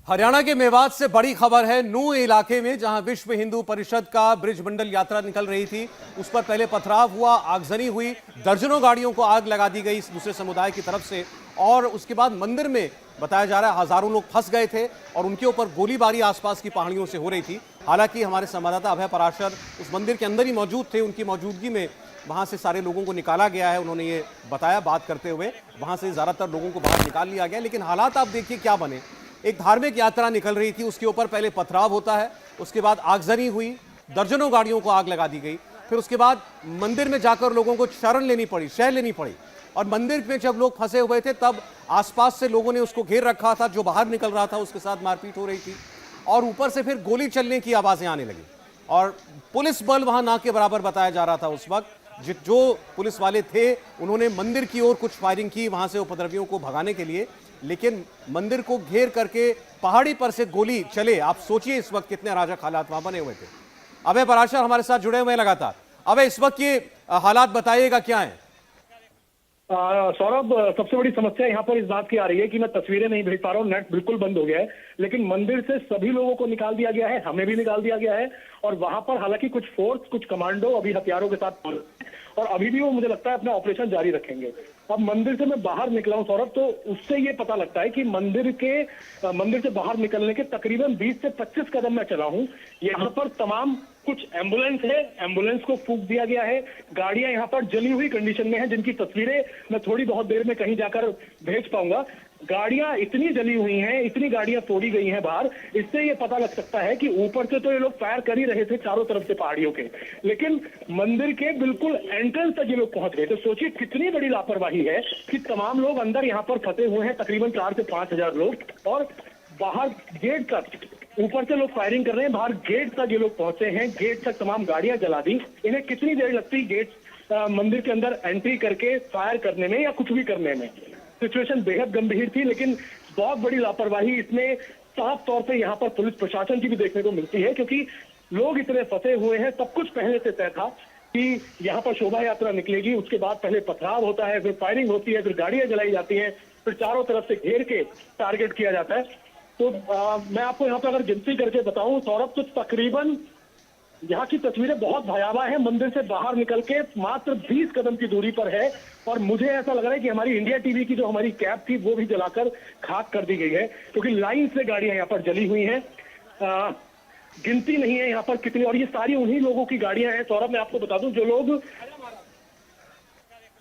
हरियाणा के मेवात से बड़ी खबर है। नूह इलाके में जहां विश्व हिंदू परिषद का ब्रिज मंडल यात्रा निकल रही थी, उस पर पहले पथराव हुआ, आगजनी हुई, दर्जनों गाड़ियों को आग लगा दी गई दूसरे समुदाय की तरफ से। और उसके बाद मंदिर में बताया जा रहा है हजारों लोग फंस गए थे और उनके ऊपर गोलीबारी आसपास की पहाड़ियों से हो रही थी। हालांकि हमारे संवाददाता अभय पराशर उस मंदिर के अंदर ही मौजूद थे, उनकी मौजूदगी में वहां से सारे लोगों को निकाला गया है। उन्होंने ये बताया बात करते हुए, वहां से ज्यादातर लोगों को बाहर निकाल लिया गया। लेकिन हालात आप देखिए क्या बने। एक धार्मिक यात्रा निकल रही थी, उसके ऊपर पहले पथराव होता है, उसके बाद आगजनी हुई, दर्जनों गाड़ियों को आग लगा दी गई। फिर उसके बाद मंदिर में जाकर लोगों को शरण लेनी पड़ी, शह लेनी पड़ी। और मंदिर में जब लोग फंसे हुए थे तब आसपास से लोगों ने उसको घेर रखा था, जो बाहर निकल रहा था उसके साथ मारपीट हो रही थी और ऊपर से फिर गोली चलने की आवाजें आने लगी। और पुलिस बल वहां ना के बराबर बताया जा रहा था उस वक्त। जो पुलिस वाले थे उन्होंने मंदिर की ओर कुछ फायरिंग की वहां से उपद्रवियों को भगाने के लिए, लेकिन मंदिर को घेर करके पहाड़ी पर से गोली चले। आप सोचिए इस वक्त कितने अराजक हालात वहां बने हुए थे। अभय पराशर हमारे साथ जुड़े हुए हैं लगातार। अभय, इस वक्त ये हालात बताइएगा क्या है? सौरभ, सबसे बड़ी समस्या यहाँ पर इस बात की आ रही है कि मैं तस्वीरें नहीं भेज पा रहा हूँ, नेट बिल्कुल बंद हो गया है। लेकिन मंदिर से सभी लोगों को निकाल दिया गया है, हमें भी निकाल दिया गया है। और वहां पर हालांकि कुछ फोर्स, कुछ कमांडो अभी हथियारों के साथ और अभी भी वो मुझे लगता है अपना ऑपरेशन जारी रखेंगे। अब मंदिर से मैं बाहर निकला हूं सौरभ, तो उससे ये पता लगता है कि मंदिर से बाहर निकलने के तकरीबन 20 से 25 कदम मैं चला हूं। यहाँ पर तमाम कुछ एम्बुलेंस है, एम्बुलेंस को फूंक दिया गया है। गाड़ियां यहाँ पर जली हुई कंडीशन में हैं, जिनकी तस्वीरें मैं थोड़ी बहुत देर में कहीं जाकर भेज पाऊंगा। गाड़ियां इतनी जली हुई हैं, इतनी गाड़ियां तोड़ी गई हैं बाहर। इससे ये पता लग सकता है कि ऊपर से तो ये लोग फायर कर ही रहे थे चारों तरफ से पहाड़ियों के, लेकिन मंदिर के बिल्कुल एंट्रेंस तक ये लोग पहुंच गए। तो सोचिए कितनी बड़ी लापरवाही है कि तमाम लोग अंदर यहाँ पर फंसे हुए हैं, तकरीबन 4 से 5 हजार लोग, और बाहर गेट तक ऊपर से लोग फायरिंग कर रहे हैं, बाहर गेट तक ये लोग पहुंचे हैं, गेट तक तमाम गाड़ियां जला दी। इन्हें कितनी देर लगती गेट मंदिर के अंदर एंट्री करके फायर करने में या कुछ भी करने में। सिचुएशन बेहद गंभीर थी, लेकिन बहुत बड़ी लापरवाही इसमें साफ तौर पे यहाँ पर पुलिस प्रशासन की भी देखने को मिलती है, क्योंकि लोग इतने फंसे हुए हैं। सब कुछ पहले से तय था कि यहाँ पर शोभा यात्रा निकलेगी, उसके बाद पहले पथराव होता है, फिर फायरिंग होती है, फिर गाड़ियां जलाई जाती हैं, फिर चारों तरफ से घेर के टारगेट किया जाता है। तो मैं आपको यहाँ पर अगर गिनती करके बताऊं सौरभ, तो तकरीबन यहाँ की तस्वीरें बहुत भयावह है। मंदिर से बाहर निकल के मात्र 20 कदम की दूरी पर है, और मुझे ऐसा लग रहा है कि हमारी इंडिया टीवी की जो हमारी कैब थी वो भी जलाकर खाक कर दी गई है, क्योंकि लाइन से गाड़ियां यहाँ पर जली हुई हैं। गिनती नहीं है यहाँ पर कितनी, और ये सारी उन्हीं लोगों की गाड़ियां हैं सौरभ। मैं आपको बता दूं, जो लोग,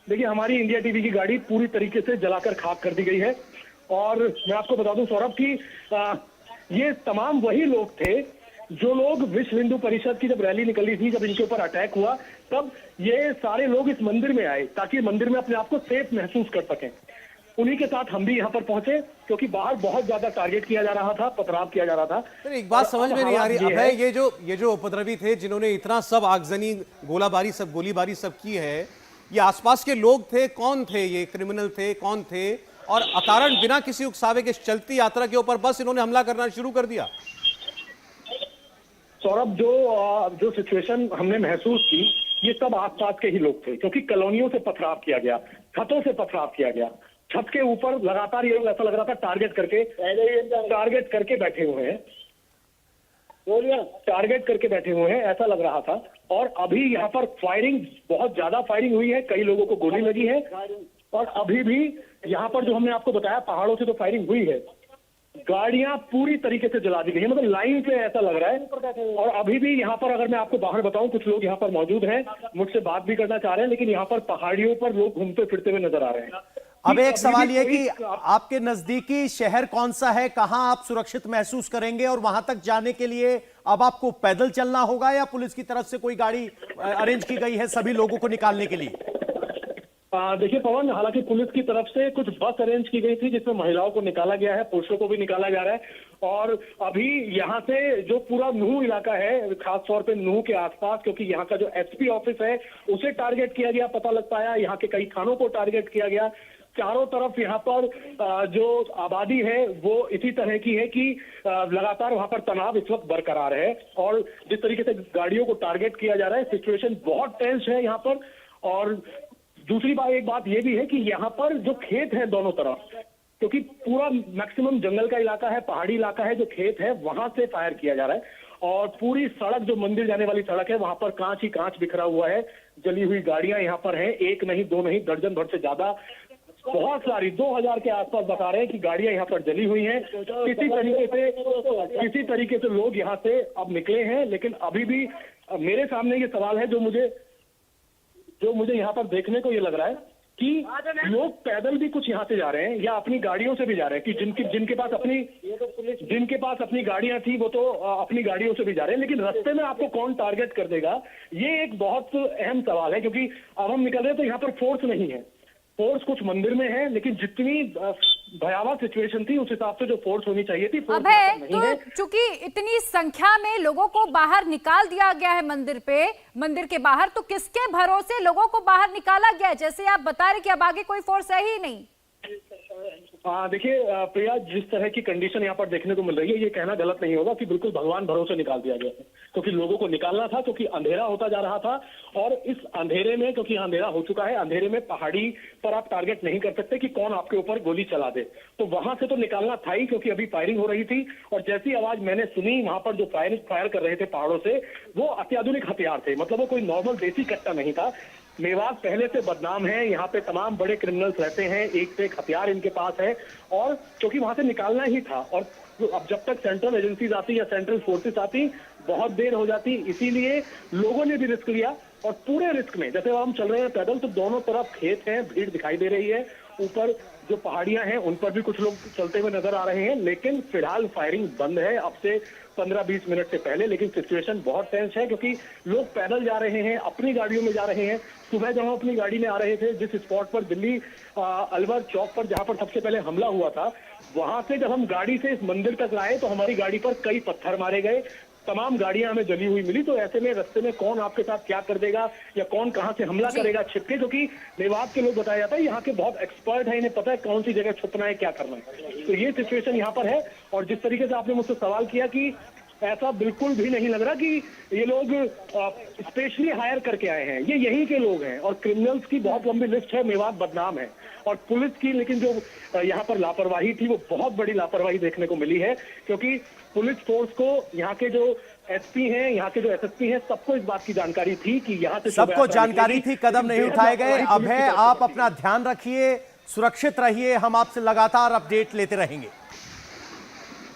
देखिए हमारी इंडिया टीवी की गाड़ी पूरी तरीके से जलाकर खाक कर दी गई है। और मैं आपको बता दूं सौरभ की ये तमाम वही लोग थे जो लोग विश्व हिंदू परिषद की जब रैली निकली थी, जब इनके ऊपर अटैक हुआ, तब ये सारे लोग इस मंदिर में आए ताकि मंदिर में अपने आप को सेफ महसूस कर सकें। उन्हीं के साथ हम भी यहाँ पर पहुंचे, क्योंकि बाहर बहुत ज्यादा टारगेट किया जा रहा था, पथराव किया जा रहा था। तो एक बात समझ में नहीं आ रही अभय, ये जो उपद्रवी थे जिन्होंने इतना सब आगजनी, गोलीबारी सब की है, ये आसपास के लोग थे? कौन थे ये? क्रिमिनल थे? कौन थे? और अकारण बिना किसी उकसावे के चलती यात्रा के ऊपर बस इन्होंने हमला करना शुरू कर दिया। सौरभ, जो सिचुएशन हमने महसूस की, ये सब आसपास के ही लोग थे, क्योंकि कॉलोनियों से पथराव किया गया, छतों से पथराव किया गया। छत के ऊपर लगातार ये लोग, ऐसा लग रहा था टारगेट करके बैठे हुए हैं, टारगेट करके बैठे हुए हैं ऐसा लग रहा था। और अभी यहाँ पर फायरिंग, बहुत ज्यादा फायरिंग हुई है, कई लोगों को गोली लगी है। और अभी भी यहाँ पर जो हमने आपको बताया, पहाड़ों से तो फायरिंग हुई है, गाड़ियां पूरी तरीके से जला दी गई है, मतलब लाइन पे ऐसा लग रहा है। और अभी भी यहाँ पर, अगर मैं आपको बाहर बताऊं, कुछ लोग यहाँ पर मौजूद हैं, मुझसे बात भी करना चाह रहे हैं, लेकिन यहाँ पर पहाड़ियों पर लोग घूमते फिरते हुए नजर आ रहे हैं। अब एक सवाल यह कि आपके नजदीकी शहर कौन सा है, कहां आप सुरक्षित महसूस करेंगे, और वहां तक जाने के लिए अब आपको पैदल चलना होगा या पुलिस की तरफ से कोई गाड़ी अरेंज की गई है सभी लोगों को निकालने के लिए? देखिए पवन, हालांकि पुलिस की तरफ से कुछ बस अरेंज की गई थी जिसमें महिलाओं को निकाला गया है, पुरुषों को भी निकाला जा रहा है। और अभी यहाँ से जो पूरा नूह इलाका है, खास तौर पे नूह के आसपास, क्योंकि यहाँ का जो एसपी ऑफिस है उसे टारगेट किया गया, पता लग पाया, यहाँ के कई थानों को टारगेट किया गया। चारों तरफ यहाँ पर जो आबादी है वो इसी तरह की है कि लगातार वहां पर तनाव इस वक्त बरकरार है। और जिस तरीके से गाड़ियों को टारगेट किया जा रहा है, सिचुएशन बहुत टेंस है यहाँ पर। और दूसरी बात, एक बात यह भी है कि यहाँ पर जो खेत है दोनों तरफ, क्योंकि पूरा मैक्सिमम जंगल का इलाका है, पहाड़ी इलाका है, जो खेत है वहां से फायर किया जा रहा है। और पूरी सड़क, जो मंदिर जाने वाली सड़क है, वहां पर कांच ही कांच बिखरा हुआ है। जली हुई गाड़ियां यहाँ पर हैं, एक नहीं, दो नहीं, दर्जन भर से ज्यादा, बहुत सारी, 2000 के आसपास बता रहे हैं कि गाड़ियां यहाँ पर जली हुई हैं। किसी तरीके से लोग यहाँ से अब निकले हैं, लेकिन अभी भी मेरे सामने ये सवाल है जो मुझे यहाँ पर देखने को ये लग रहा है कि लोग पैदल भी कुछ यहाँ से जा रहे हैं या अपनी गाड़ियों से भी जा रहे हैं, कि जिनके पास अपनी गाड़ियां थी वो तो अपनी गाड़ियों से भी जा रहे हैं, लेकिन रास्ते में आपको कौन टारगेट कर देगा, ये एक बहुत अहम सवाल है। क्योंकि अब हम निकल रहे हैं तो यहाँ पर फोर्स नहीं है, फोर्स कुछ मंदिर में है, लेकिन जितनी भयावह सिचुएशन थी उस हिसाब से जो फोर्स होनी चाहिए थी, फोर्स नहीं है। चूंकि इतनी संख्या में लोगों को बाहर निकाल दिया गया है मंदिर के बाहर, तो किसके भरोसे लोगों को बाहर निकाला गया है? जैसे आप बता रहे कि अब आगे कोई फोर्स है ही नहीं। देखिए प्रिया, जिस तरह की कंडीशन यहाँ पर देखने को मिल रही है, ये कहना गलत नहीं होगा कि बिल्कुल भगवान भरोसे निकाल दिया गया है, क्योंकि लोगों को निकालना था, क्योंकि अंधेरा होता जा रहा था। और इस अंधेरे में, क्योंकि अंधेरा हो चुका है, अंधेरे में पहाड़ी पर आप टारगेट नहीं कर सकते कि कौन आपके ऊपर गोली चला दे, तो वहां से तो निकालना था ही, क्योंकि अभी फायरिंग हो रही थी। और जैसी आवाज मैंने सुनी, वहां पर जो फायर कर रहे थे पहाड़ों से, वो अत्याधुनिक हथियार थे, मतलब वो कोई नॉर्मल देसी कट्टा नहीं था। मेवात पहले से बदनाम है, यहाँ पे तमाम बड़े क्रिमिनल्स रहते हैं, एक से एक हथियार इनके पास है, और क्योंकि वहां से निकालना ही था। और अब जब तक सेंट्रल एजेंसीज आती या सेंट्रल फोर्सेस आती, बहुत देर हो जाती, इसीलिए लोगों ने भी रिस्क लिया। और पूरे रिस्क में, जैसे हम चल रहे हैं पैदल, तो दोनों तरफ खेत हैं, भीड़ दिखाई दे रही है, ऊपर जो पहाड़ियां हैं उन पर भी कुछ लोग चलते हुए नजर आ रहे हैं, लेकिन फिलहाल फायरिंग बंद है अब से 15-20 मिनट से पहले। लेकिन सिचुएशन बहुत टेंस है, क्योंकि लोग पैदल जा रहे हैं, अपनी गाड़ियों में जा रहे हैं। सुबह जब हम अपनी गाड़ी में आ रहे थे, जिस स्पॉट पर दिल्ली अलवर चौक पर जहां पर सबसे पहले हमला हुआ था, वहां से जब हम गाड़ी से इस मंदिर तक लाए तो हमारी गाड़ी पर कई पत्थर मारे गए, तमाम गाड़ियां हमें जली हुई मिली। तो ऐसे में रास्ते में कौन आपके साथ क्या कर देगा या कौन कहां से हमला करेगा छिपके, क्योंकि मेवात के लोग बताया जाता है यहाँ के बहुत एक्सपर्ट है, इन्हें पता है कौन सी जगह छुपना है, क्या करना है। तो ये सिचुएशन यहाँ पर है। और जिस तरीके से आपने मुझसे सवाल किया कि ऐसा बिल्कुल भी नहीं लग रहा कि ये लोग स्पेशली हायर करके आए हैं, ये यहीं के लोग हैं। और क्रिमिनल्स की बहुत लंबी लिस्ट है, मेवात बदनाम है। और पुलिस की लेकिन जो यहाँ पर लापरवाही थी, वो बहुत बड़ी लापरवाही देखने को मिली है, क्योंकि पुलिस फोर्स को, यहाँ के जो एसपी हैं, यहाँ के जो एसएसपी हैं, सबको इस बात की जानकारी थी कि यहाँ से सबको जानकारी थी, कदम नहीं उठाए गए। अभय, आप अपना ध्यान रखिए, सुरक्षित रहिए, हम आपसे लगातार अपडेट लेते रहेंगे।